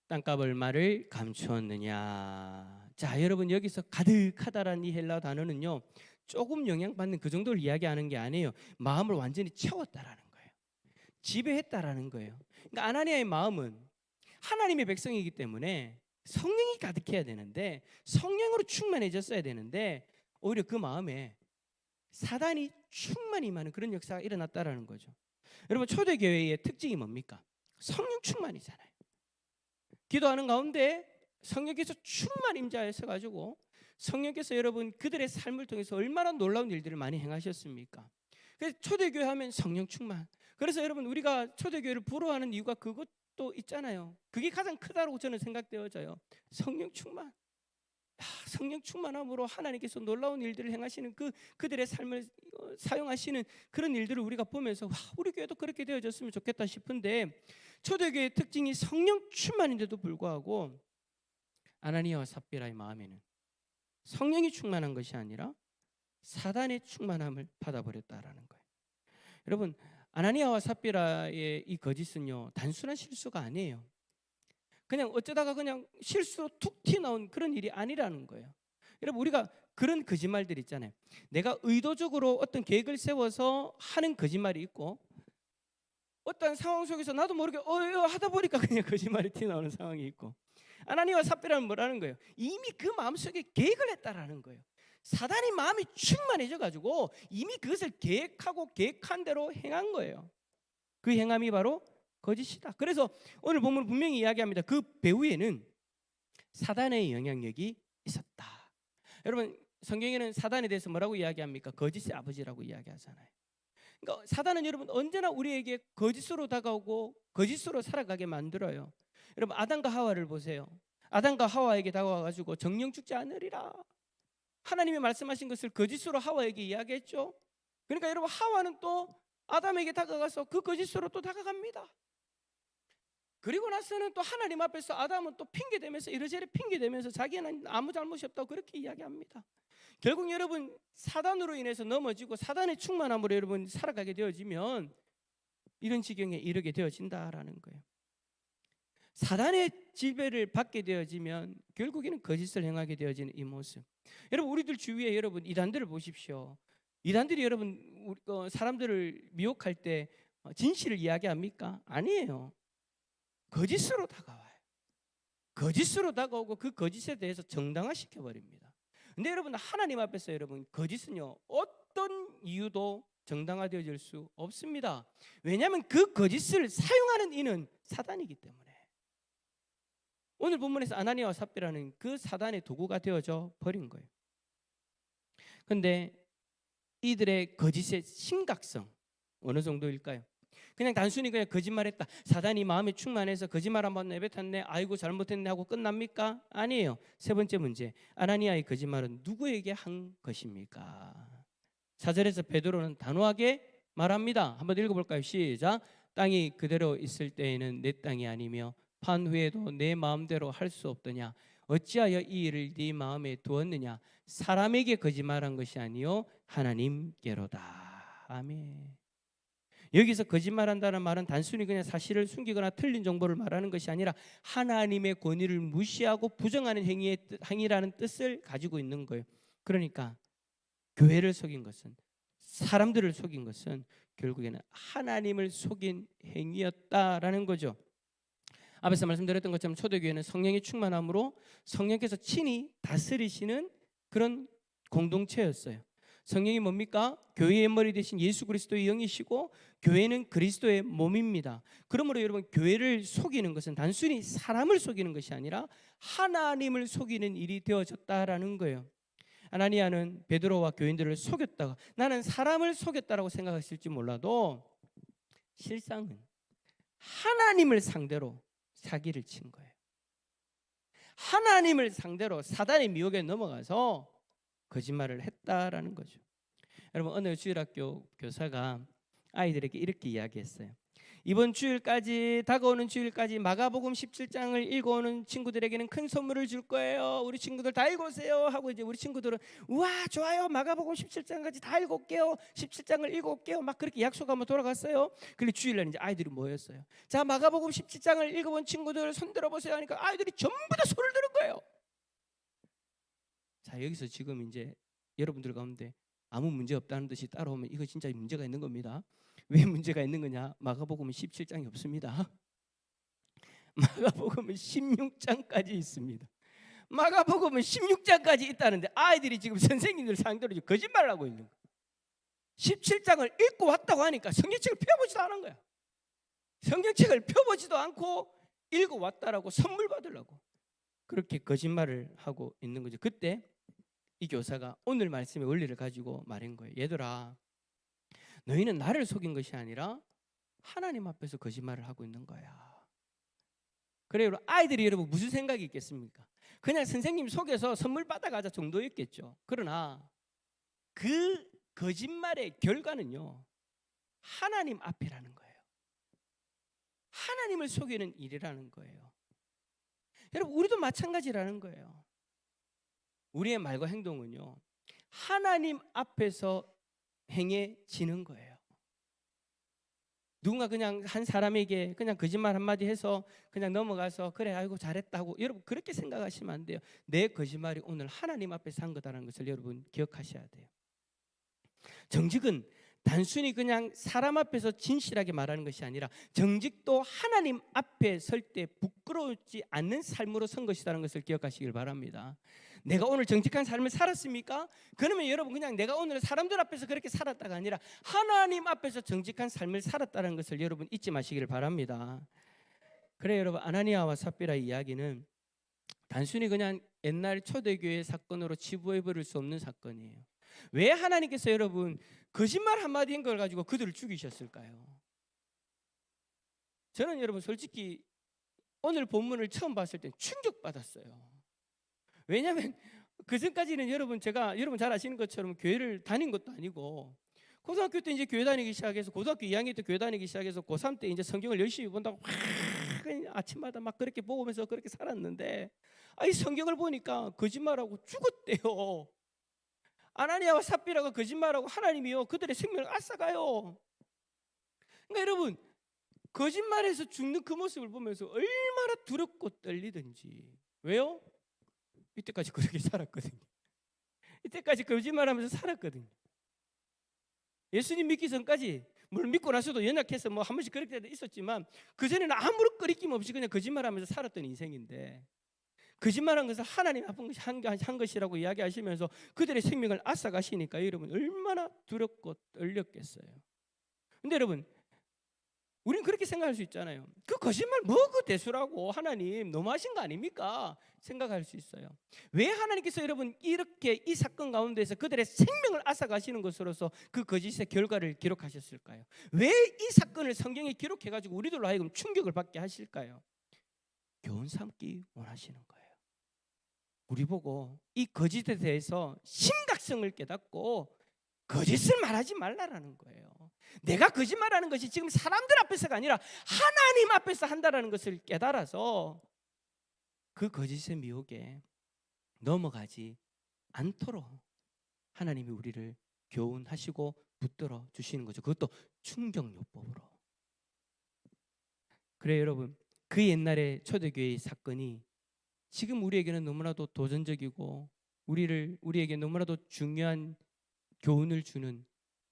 땅값 얼마를 감추었느냐. 자, 여러분, 여기서 가득하다라는 이 헬라 단어는요, 조금 영향받는 그 정도를 이야기하는 게 아니에요. 마음을 완전히 채웠다라는 거예요. 지배했다라는 거예요. 그러니까 아나니아의 마음은 하나님의 백성이기 때문에 성령이 가득해야 되는데, 성령으로 충만해졌어야 되는데, 오히려 그 마음에 사단이 충만히 임하는 그런 역사가 일어났다라는 거죠. 여러분, 초대교회의 특징이 뭡니까? 성령 충만이잖아요. 기도하는 가운데 성령께서 충만 임자하셔 가지고 성령께서 여러분 그들의 삶을 통해서 얼마나 놀라운 일들을 많이 행하셨습니까? 그래서 초대교회 하면 성령 충만. 그래서 여러분 우리가 초대교회를 부러워하는 이유가 그것도 있잖아요. 그게 가장 크다고 저는 생각되어져요. 성령 충만. 성령 충만함으로 하나님께서 놀라운 일들을 행하시는 그들의 삶을 사용하시는 그런 일들을 우리가 보면서 우리 교회도 그렇게 되어졌으면 좋겠다 싶은데, 초대교회의 특징이 성령 충만인데도 불구하고 아나니아와 삽비라의 마음에는 성령이 충만한 것이 아니라 사단의 충만함을 받아버렸다라는 거예요. 여러분, 아나니아와 삽비라의 이 거짓은요, 단순한 실수가 아니에요. 그냥 어쩌다가 그냥 실수로 툭 튀어나온 그런 일이 아니라는 거예요. 여러분, 우리가 그런 거짓말들 있잖아요. 내가 의도적으로 어떤 계획을 세워서 하는 거짓말이 있고, 어떤 상황 속에서 나도 모르게 하다 보니까 그냥 거짓말이 튀어나오는 상황이 있고, 아나니아와 삽비라는 뭐라는 거예요? 이미 그 마음속에 계획을 했다라는 거예요. 사단이 마음이 충만해져 가지고 이미 그것을 계획하고 계획한 대로 행한 거예요. 그 행함이 바로 거짓이다. 그래서 오늘 본문 분명히 이야기합니다. 그 배후에는 사단의 영향력이 있었다. 여러분, 성경에는 사단에 대해서 뭐라고 이야기합니까? 거짓의 아버지라고 이야기하잖아요. 그러니까 사단은 여러분 언제나 우리에게 거짓으로 다가오고 거짓으로 살아가게 만들어요. 여러분, 아담과 하와를 보세요. 아담과 하와에게 다가와가지고 정령 죽지 않으리라, 하나님이 말씀하신 것을 거짓으로 하와에게 이야기했죠. 그러니까 여러분, 하와는 또 아담에게 다가가서 그 거짓으로 또 다가갑니다. 그리고 나서는 또 하나님 앞에서 아담은 또 핑계대면서 이러저러 핑계대면서 자기는 아무 잘못이 없다고 그렇게 이야기합니다. 결국 여러분, 사단으로 인해서 넘어지고 사단의 충만함으로 여러분 살아가게 되어지면 이런 지경에 이르게 되어진다라는 거예요. 사단의 지배를 받게 되어지면 결국에는 거짓을 행하게 되어지는 이 모습. 여러분, 우리들 주위에 여러분 이단들을 보십시오. 이단들이 여러분 사람들을 미혹할 때 진실을 이야기합니까? 아니에요. 거짓으로 다가와요. 거짓으로 다가오고 그 거짓에 대해서 정당화시켜 버립니다. 근데 여러분, 하나님 앞에서 여러분 거짓은요 어떤 이유도 정당화되어질 수 없습니다. 왜냐하면 그 거짓을 사용하는 이는 사단이기 때문에. 오늘 본문에서 아나니아와 삽비라는 그 사단의 도구가 되어져 버린 거예요. 그런데 이들의 거짓의 심각성 어느 정도일까요? 그냥 단순히 그냥 거짓말했다, 사단이 마음에 충만해서 거짓말 한번 내뱉었네, 아이고 잘못했네 하고 끝납니까? 아니에요. 세 번째 문제, 아나니아의 거짓말은 누구에게 한 것입니까? 4절에서 베드로는 단호하게 말합니다. 한번 읽어볼까요? 시작. 땅이 그대로 있을 때에는 내 땅이 아니며 판 후에도 내 마음대로 할 수 없더냐. 어찌하여 이 일을 네 마음에 두었느냐. 사람에게 거짓말한 것이 아니요 하나님께로다. 아멘. 여기서 거짓말한다는 말은 단순히 그냥 사실을 숨기거나 틀린 정보를 말하는 것이 아니라 하나님의 권위를 무시하고 부정하는 행위라는 뜻을 가지고 있는 거예요. 그러니까 교회를 속인 것은, 사람들을 속인 것은 결국에는 하나님을 속인 행위였다라는 거죠. 앞에서 말씀드렸던 것처럼 초대교회는 성령의 충만함으로 성령께서 친히 다스리시는 그런 공동체였어요. 성령이 뭡니까? 교회의 머리 대신 예수 그리스도의 영이시고 교회는 그리스도의 몸입니다. 그러므로 여러분, 교회를 속이는 것은 단순히 사람을 속이는 것이 아니라 하나님을 속이는 일이 되어졌다라는 거예요. 아나니아는 베드로와 교인들을 속였다가, 나는 사람을 속였다라고 생각하실지 몰라도 실상은 하나님을 상대로 사기를 친 거예요. 하나님을 상대로 사단의 미혹에 넘어가서 거짓말을 했다라는 거죠. 여러분, 어느 주일학교 교사가 아이들에게 이렇게 이야기했어요. 이번 주일까지, 다가오는 주일까지 마가복음 17장을 읽어오는 친구들에게는 큰 선물을 줄 거예요. 우리 친구들 다 읽으세요 하고, 이제 우리 친구들은 우와 좋아요, 마가복음 17장까지 다 읽어올게요, 17장을 읽어올게요, 막 그렇게 약속하며 돌아갔어요. 그리고 주일날 이제 아이들이 모였어요. 자, 마가복음 17장을 읽어본 친구들 손 들어보세요 하니까 아이들이 전부 다 손을 들은 거예요. 자, 여기서 지금 이제 여러분들 가운데 아무 문제 없다는 듯이 따라오면 이거 진짜 문제가 있는 겁니다. 왜 문제가 있는 거냐? 마가복음은 17장이 없습니다. 마가복음은 16장까지 있습니다. 마가복음은 16장까지 있다는데 아이들이 지금 선생님들 상대로 거짓말을 하고 있는 거예요. 17장을 읽고 왔다고 하니까 성경책을 펴보지도 않은 거야. 성경책을 펴보지도 않고 읽어왔다라고 선물 받으려고 그렇게 거짓말을 하고 있는 거죠. 그때 이 교사가 오늘 말씀의 원리를 가지고 말한 거예요. 얘들아, 너희는 나를 속인 것이 아니라 하나님 앞에서 거짓말을 하고 있는 거야. 그래요. 아이들이 여러분 무슨 생각이 있겠습니까? 그냥 선생님 속여서 선물 받아가자 정도였겠죠. 그러나 그 거짓말의 결과는요, 하나님 앞이라는 거예요. 하나님을 속이는 일이라는 거예요. 여러분, 우리도 마찬가지라는 거예요. 우리의 말과 행동은요, 하나님 앞에서 행해지는 거예요. 누군가 그냥 한 사람에게 그냥 거짓말 한마디 해서 그냥 넘어가서 그래 아이고 잘했다고, 여러분 그렇게 생각하시면 안 돼요. 내 거짓말이 오늘 하나님 앞에서 한 거다라는 것을 여러분 기억하셔야 돼요. 정직은 단순히 그냥 사람 앞에서 진실하게 말하는 것이 아니라 정직도 하나님 앞에 설 때 부끄러우지 않는 삶으로 선 것이라는 것을 기억하시길 바랍니다. 내가 오늘 정직한 삶을 살았습니까? 그러면 여러분 그냥 내가 오늘 사람들 앞에서 그렇게 살았다가 아니라 하나님 앞에서 정직한 삶을 살았다는 것을 여러분 잊지 마시기를 바랍니다. 그래 여러분, 아나니아와 삽비라의 이야기는 단순히 그냥 옛날 초대교회 사건으로 치부해 버릴 수 없는 사건이에요. 왜 하나님께서 여러분 거짓말 한마디 한 걸 가지고 그들을 죽이셨을까요? 저는 여러분 솔직히 오늘 본문을 처음 봤을 때 충격받았어요. 왜냐하면 그전까지는 여러분 제가 여러분 잘 아시는 것처럼 교회를 다닌 것도 아니고, 고등학교 때 이제 교회 다니기 시작해서 고등학교 2학년 때 교회 다니기 시작해서 고3 때 이제 성경을 열심히 본다고 아침마다 막 그렇게 보면서 그렇게 살았는데, 이 성경을 보니까 거짓말하고 죽었대요. 아나니아와 삽비라가 거짓말하고 하나님이요 그들의 생명을 앗아가요. 그러니까 여러분 거짓말해서 죽는 그 모습을 보면서 얼마나 두렵고 떨리든지. 왜요? 이때까지 그렇게 살았거든요. 이때까지 거짓말하면서 살았거든요. 예수님 믿기 전까지 물론 믿고 나서도 연약해서 뭐 한 번씩 그렇게 있었지만 그전에는 아무런 끄리낌 없이 그냥 거짓말하면서 살았던 인생인데, 거짓말한 것을 하나님 한 것이라고 이야기하시면서 그들의 생명을 앗아가시니까 여러분 얼마나 두렵고 떨렸겠어요. 근데 여러분 우리는 그렇게 생각할 수 있잖아요. 그 거짓말 뭐 그 대수라고 하나님 너무하신 거 아닙니까? 생각할 수 있어요. 왜 하나님께서 여러분 이렇게 이 사건 가운데서 그들의 생명을 앗아가시는 것으로서 그 거짓의 결과를 기록하셨을까요? 왜 이 사건을 성경에 기록해가지고 우리들로 하여금 충격을 받게 하실까요? 교훈 삼기 원하시는 거예요. 우리 보고 이 거짓에 대해서 심각성을 깨닫고 거짓을 말하지 말라라는 거예요. 내가 거짓말하는 것이 지금 사람들 앞에서가 아니라 하나님 앞에서 한다라는 것을 깨달아서 그 거짓의 미혹에 넘어가지 않도록 하나님이 우리를 교훈하시고 붙들어 주시는 거죠. 그것도 충격요법으로. 그래 여러분, 그 옛날의 초대교회의 사건이 지금 우리에게는 너무나도 도전적이고 우리에게 너무나도 중요한 교훈을 주는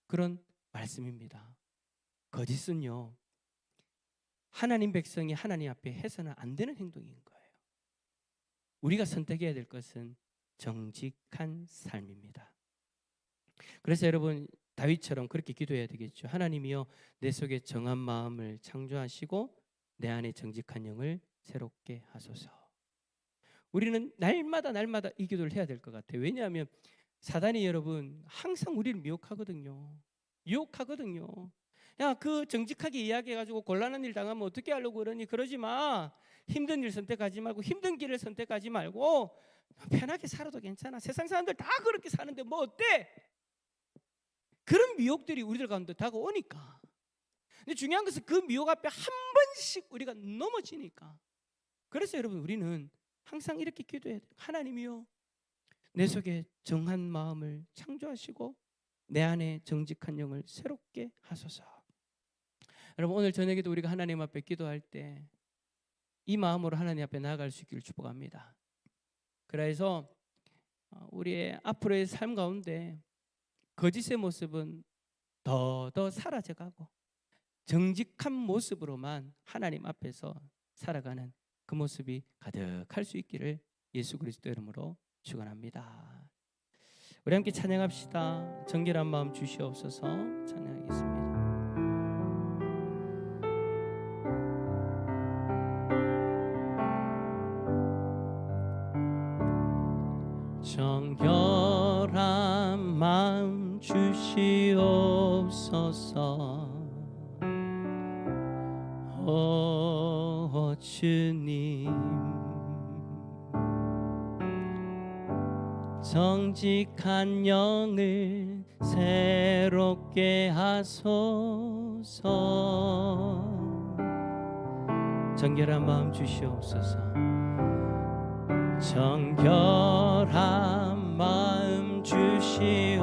그런 말씀입니다. 거짓은요 하나님 백성이 하나님 앞에 해서는 안 되는 행동인 거예요. 우리가 선택해야 될 것은 정직한 삶입니다. 그래서 여러분 다윗처럼 그렇게 기도해야 되겠죠. 하나님이여 내 속에 정한 마음을 창조하시고 내 안에 정직한 영을 새롭게 하소서. 우리는 날마다 이 기도를 해야 될 것 같아요. 왜냐하면 사단이 여러분 항상 우리를 유혹하거든요. 야, 그 정직하게 이야기해가지고 곤란한 일 당하면 어떻게 하려고 그러니? 그러지 마. 힘든 일 선택하지 말고 힘든 길을 선택하지 말고 편하게 살아도 괜찮아. 세상 사람들 다 그렇게 사는데 뭐 어때? 그런 미혹들이 우리들 가운데 다가오니까 근데 중요한 것은 그 미혹 앞에 한 번씩 우리가 넘어지니까. 그래서 여러분 우리는 항상 이렇게 기도해야 돼요. 하나님이요, 내 속에 정한 마음을 창조하시고 내 안에 정직한 영을 새롭게 하소서. 여러분 오늘 저녁에도 우리가 하나님 앞에 기도할 때 이 마음으로 하나님 앞에 나아갈 수 있기를 축복합니다. 그래서 우리의 앞으로의 삶 가운데 거짓의 모습은 더 사라져가고 정직한 모습으로만 하나님 앞에서 살아가는 그 모습이 가득할 수 있기를 예수 그리스도 이름으로 축원합니다. 우리 함께 찬양합시다. 정결한 마음 주시옵소서. 찬양하겠습니다. 정결한 마음 주시옵소서. 오 주님, 정직한 영을 새롭게 하소서. 정결한 마음 주시옵소서. 정결한 마음 주시옵소서.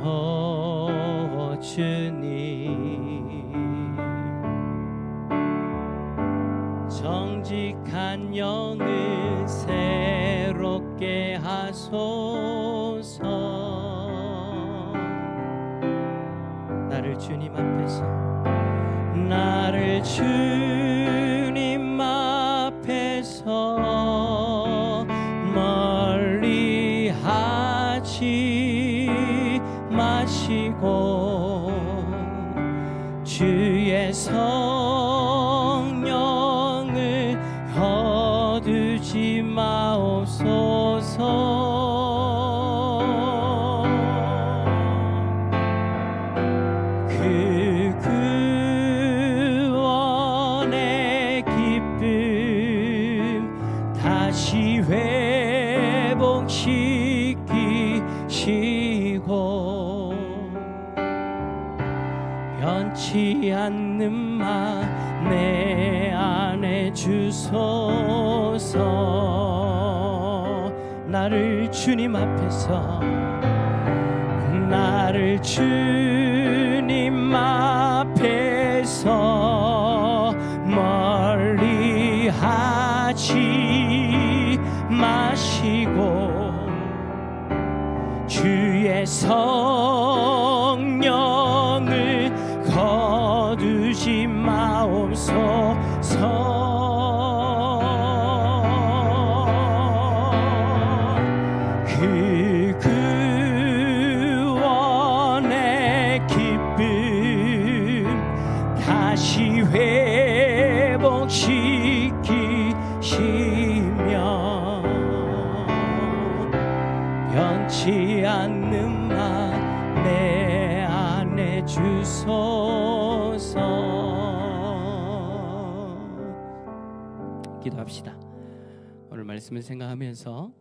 오 주님, 정직한 영을 새롭게 하소서. 나를 주님 앞에서, 나를 주님 앞에서 멀리 하지 마시고 주의 성령을 거두지 마옵소서. 다시 회복시키시고 변치 않는 마 내 안에 주소서. 나를 주님 앞에서, 나를 주님 앞에서 멀리 하지 마시고 주의 성령을 거두지 마옵소서. 그 구원의 기쁨 다시 회복시키시며 변치 않는 마 내 안에 주소서. 기도합시다. 오늘 말씀을 생각하면서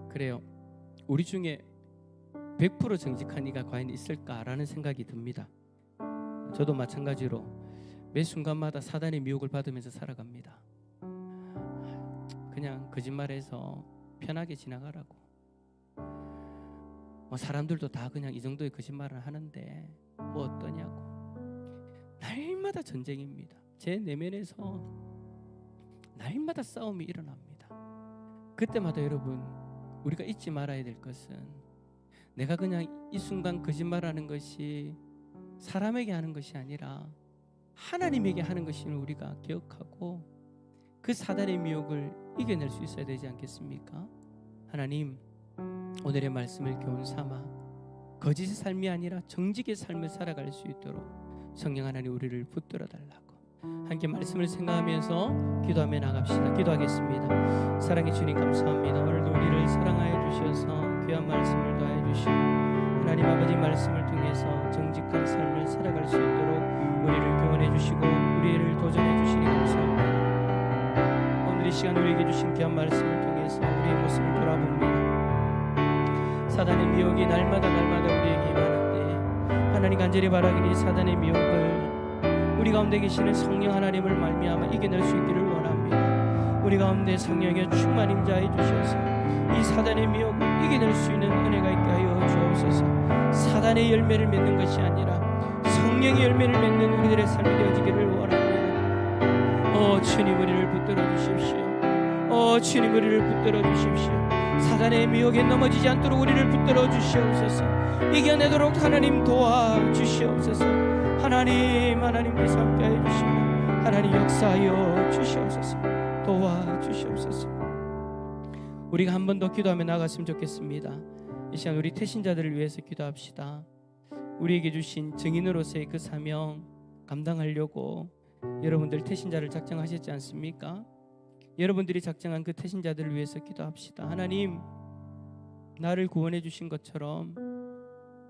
그래요, 우리 중에 100% 정직한 이가 과연 있을까라는 생각이 듭니다. 저도 마찬가지로 매 순간마다 사단의 미혹을 받으면서 살아갑니다. 그냥 거짓말해서 편하게 지나가라고. 사람들도 다 그냥 이 정도의 거짓말을 하는데 뭐 어떠냐고. 날마다 전쟁입니다. 제 내면에서 날마다 싸움이 일어납니다. 그때마다 여러분 우리가 잊지 말아야 될 것은, 내가 그냥 이 순간 거짓말하는 것이 사람에게 하는 것이 아니라 하나님에게 하는 것임을 우리가 기억하고 그 사단의 미혹을 이겨낼 수 있어야 되지 않겠습니까? 하나님, 오늘의 말씀을 교훈 삼아 거짓의 삶이 아니라 정직의 삶을 살아갈 수 있도록 성령 하나님 우리를 붙들어 달라고 함께 말씀을 생각하면서 기도하며 나갑시다. 기도하겠습니다. 사랑의 주님 감사합니다. 오늘도 우리를 사랑하여 주셔서 귀한 말씀을 더하여 주시고 하나님 아버지 말씀을 통해서 정직한 삶을 살아갈 수 있도록 우리를 교훈해 주시고 우리를 도전해 주시니 감사합니다. 오늘 이 시간 우리에게 주신 귀한 말씀을 통해서 우리의 모습을 돌아봅니다. 사단의 미혹이 날마다 우리에게 임하는데 하나님 간절히 바라기니 사단의 미혹을 우리 가운데 계시는 성령 하나님을 말미암아 이겨낼 수 있기를 원합니다. 우리 가운데 성령의 충만 임자해 주셔서 이 사단의 미혹을 이겨낼 수 있는 은혜가 있게 하여 주옵소서. 사단의 열매를 맺는 것이 아니라 성령의 열매를 맺는 우리들의 삶이 되어지기를 원합니다. 주님 우리를 붙들어 주십시오. 주님 우리를 붙들어 주십시오. 사단의 미혹에 넘어지지 않도록 우리를 붙들어 주시옵소서. 이겨내도록 하나님 도와주시옵소서. 하나님께서 함께하여 주시고 하나님 역사하여 주시옵소서. 도와주시옵소서. 우리가 한 번 더 기도하며 나갔으면 좋겠습니다. 이 시간 우리 태신자들을 위해서 기도합시다. 우리에게 주신 증인으로서의 그 사명 감당하려고 여러분들 태신자를 작정하셨지 않습니까? 여러분들이 작정한 그 태신자들을 위해서 기도합시다. 하나님, 나를 구원해 주신 것처럼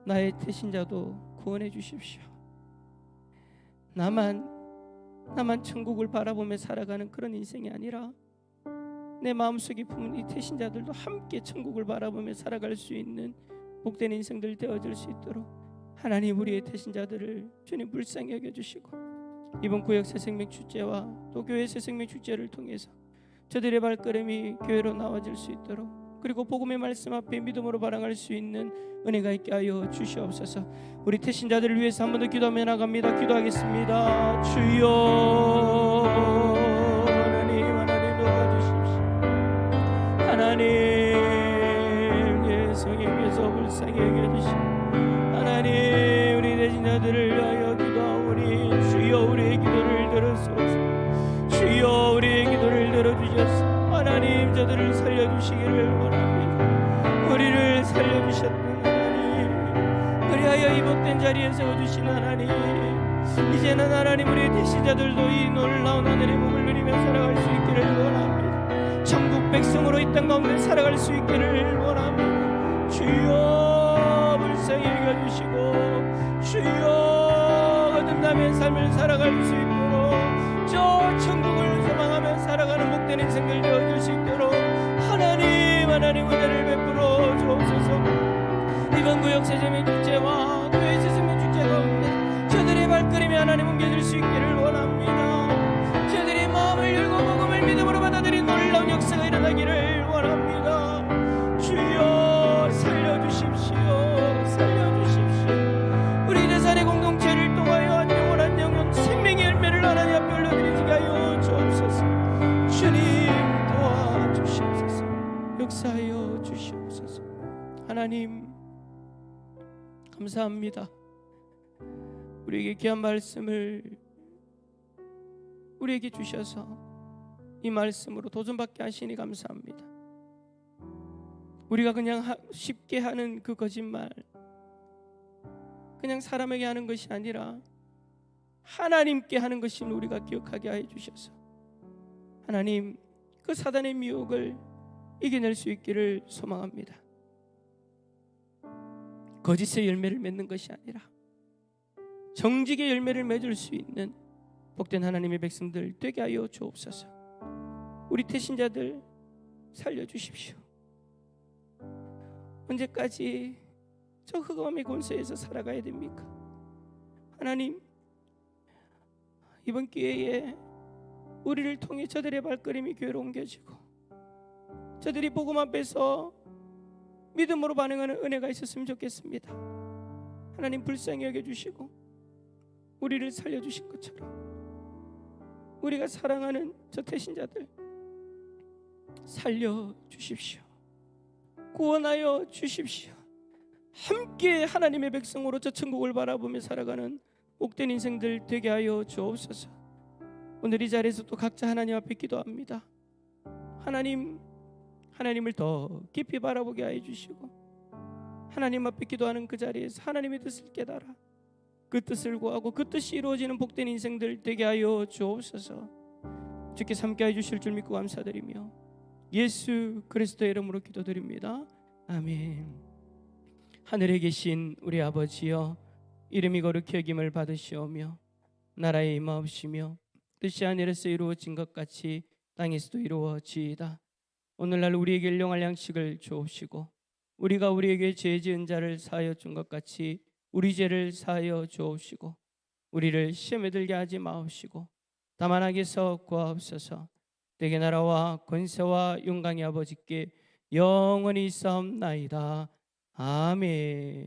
나의 태신자도 구원해 주십시오. 나만 천국을 바라보며 살아가는 그런 인생이 아니라 내 마음속에 품은 이 태신자들도 함께 천국을 바라보며 살아갈 수 있는 복된 인생들 되어질 수 있도록 하나님 우리의 태신자들을 주님 불쌍히 여겨주시고 이번 구역 새생명 축제와 또 교회 새생명 축제를 통해서 저들의 발걸음이 교회로 나와질 수 있도록 그리고 복음의 말씀 앞에 믿음으로 발항할 수 있는 은혜가 있게 하여 주시옵소서. 우리 태신자들을 위해서 한 번 더 기도하며 나갑니다. 기도하겠습니다. 주여 하나님 도와주십시오. 하나님 성령께서 불쌍히 여겨주시고 하나님 우리 태신자들을 위하여 기도하오니 주여 우리의 기도를 들으소서. 주여 우리의 기도를 들어주셔서 하나님 저들을 살려주시기를 원합니다. 우리를 살려주셨던 하나님 그리하여 이 복된 자리에 세워주신 하나님 이제는 하나님 우리의 태신자들도 이 놀라운 하늘의 복을 누리며 살아갈 수 있기를 원합니다. 천국 백성으로 이 땅 가운데 살아갈 수 있기를 원합니다. 주여 불쌍히 여겨주시고 주여 거듭남의 삶을 살아갈 수 있도록 저 천국을 소망하며 살아가는 복된 인생들 되어줄 수 있도록 하나님 은혜를 베풀어 주옵소서. 이번 구역 새생명 축제와 교회 새생명 축제 가운데 저들의 발걸음이 하나님 옮겨질 수 있기를 원합니다. 저들의 마음을 열고 복음을 믿음으로 받아들인 놀라운 역사가 일어나기를 원합니다. 주여 살려주십시오. 우리 대산의 공동체를 통하여 한 영혼 생명의 열매를 하나님 앞에 올려드리게 하여 주옵소서. 주님 도와주시옵소서. 역사하여 주시옵소서. 하나님 감사합니다. 우리에게 귀한 말씀을 우리에게 주셔서 이 말씀으로 도전받게 하시니 감사합니다. 우리가 그냥 쉽게 하는 그 거짓말 그냥 사람에게 하는 것이 아니라 하나님께 하는 것임을 우리가 기억하게 해 주셔서 하나님 그 사단의 미혹을 이겨낼 수 있기를 소망합니다. 거짓의 열매를 맺는 것이 아니라 정직의 열매를 맺을 수 있는 복된 하나님의 백성들 되게 하여 주옵소서. 우리 태신자들 살려주십시오. 언제까지 저 흑암의 권세에서 살아가야 됩니까? 하나님 이번 기회에 우리를 통해 저들의 발걸음이 교회로 옮겨지고 저들이 복음 앞에서 믿음으로 반응하는 은혜가 있었으면 좋겠습니다. 하나님 불쌍히 여겨주시고 우리를 살려주신 것처럼 우리가 사랑하는 저 태신자들 살려주십시오. 구원하여 주십시오. 함께 하나님의 백성으로 저 천국을 바라보며 살아가는 복된 인생들 되게 하여 주옵소서. 오늘 이 자리에서 또 각자 하나님 앞에 기도합니다. 하나님을 더 깊이 바라보게 하여 주시고 하나님 앞에 기도하는 그 자리에서 하나님의 뜻을 깨달아 그 뜻을 구하고 그 뜻이 이루어지는 복된 인생들 되게 하여 주옵소서. 주께서 함께 해주실 줄 믿고 감사드리며 예수 그리스도의 이름으로 기도드립니다. 아멘. 하늘에 계신 우리 아버지여 이름이 거룩히 여김을 받으시오며 나라의 임하옵시며 뜻이 하늘에서 이루어진 것 같이 땅에서도 이루어지이다. 오늘날 우리에게 일용할 양식을 주옵시고 우리가 우리에게 죄 지은 자를 사하여 준 것 같이 우리 죄를 사하여 주옵시고 우리를 시험에 들게 하지 마옵시고 다만 악에서 구하옵소서. 대개 나라와 권세와 영광이 아버지께 영원히 있사옵나이다. 아멘.